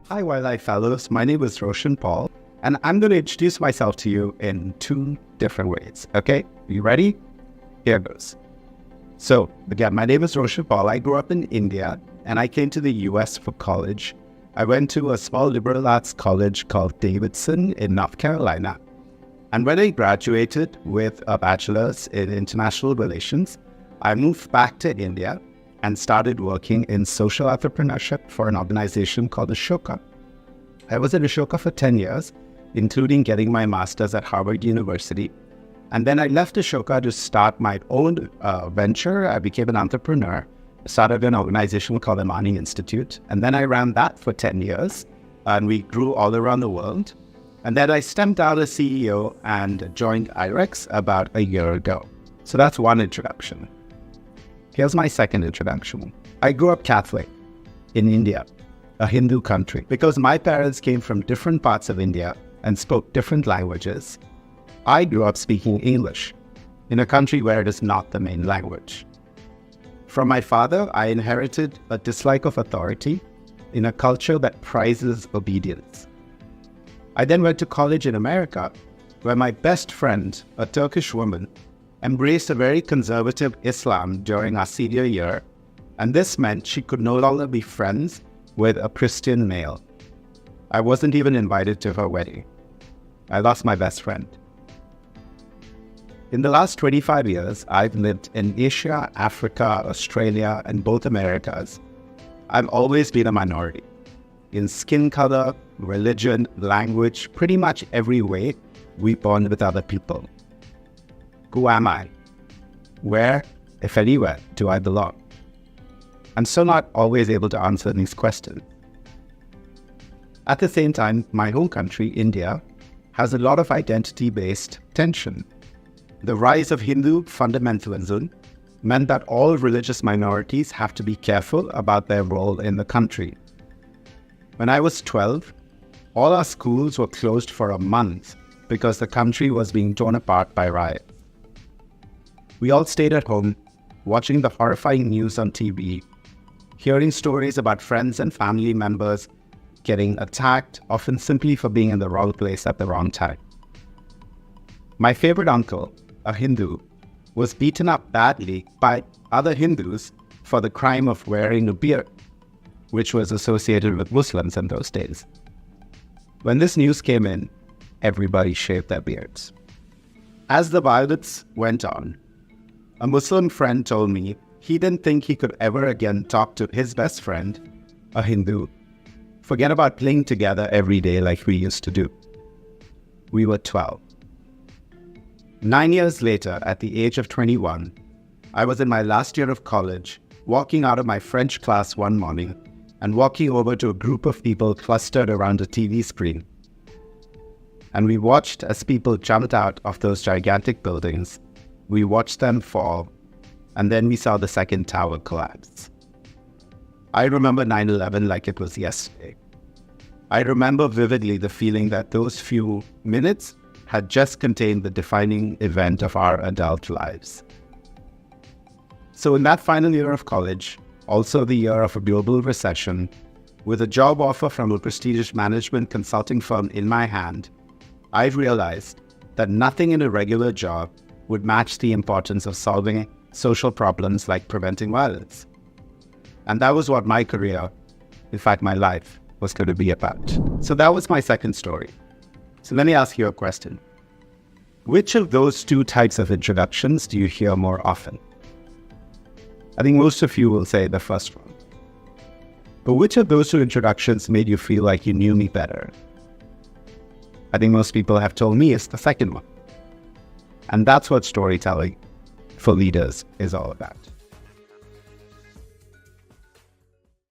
Hi, Wildlife Fellows. My name is Roshan Paul, and I'm going to introduce myself to you in two different ways. Okay, you ready? Here goes. So, again, my name is Roshan Paul. I grew up in India, and I came to the US for college. I went to a small liberal arts college called Davidson in North Carolina. And when I graduated with a bachelor's in international relations, I moved back to India and started working in social entrepreneurship for an organization called Ashoka. I was at Ashoka for 10 years, including getting my master's at Harvard University. And then I left Ashoka to start my own venture. I became an entrepreneur, started an organization called the Amani Institute. And then I ran that for 10 years, and we grew all around the world. And then I stepped out as CEO and joined IREX about a year ago. So that's one introduction. Here's my second introduction. I grew up Catholic in India, a Hindu country. Because my parents came from different parts of India and spoke different languages, I grew up speaking English in a country where it is not the main language. From my father, I inherited a dislike of authority in a culture that prizes obedience. I then went to college in America, where my best friend, a Turkish woman, embraced a very conservative Islam during our senior year, and this meant she could no longer be friends with a Christian male. I wasn't even invited to her wedding. I lost my best friend. In the last 25 years, I've lived in Asia, Africa, Australia, and both Americas. I've always been a minority. In skin color, religion, language, pretty much every way, we bond with other people. Who am I? Where, if anywhere, do I belong? I'm still not always able to answer these questions. At the same time, my home country, India, has a lot of identity-based tension. The rise of Hindu fundamentalism meant that all religious minorities have to be careful about their role in the country. When I was 12, all our schools were closed for a month because the country was being torn apart by riots. We all stayed at home, watching the horrifying news on TV, hearing stories about friends and family members getting attacked, often simply for being in the wrong place at the wrong time. My favorite uncle, a Hindu, was beaten up badly by other Hindus for the crime of wearing a beard, which was associated with Muslims in those days. When this news came in, everybody shaved their beards. As the violence went on, a Muslim friend told me he didn't think he could ever again talk to his best friend, a Hindu. Forget about playing together every day like we used to do. We were 12. 9 years later, at the age of 21, I was in my last year of college, walking out of my French class one morning and walking over to a group of people clustered around a TV screen. And we watched as people jumped out of those gigantic buildings. We watched them fall, and then we saw the second tower collapse. I remember 9/11 like it was yesterday. I remember vividly the feeling that those few minutes had just contained the defining event of our adult lives. So in that final year of college, also the year of a global recession, with a job offer from a prestigious management consulting firm in my hand, I realized that nothing in a regular job would match the importance of solving social problems like preventing violence. And that was what my career, in fact my life, was going to be about. So that was my second story. So let me ask you a question. Which of those two types of introductions do you hear more often? I think most of you will say the first one. But which of those two introductions made you feel like you knew me better? I think most people have told me it's the second one. And that's what storytelling for leaders is all about.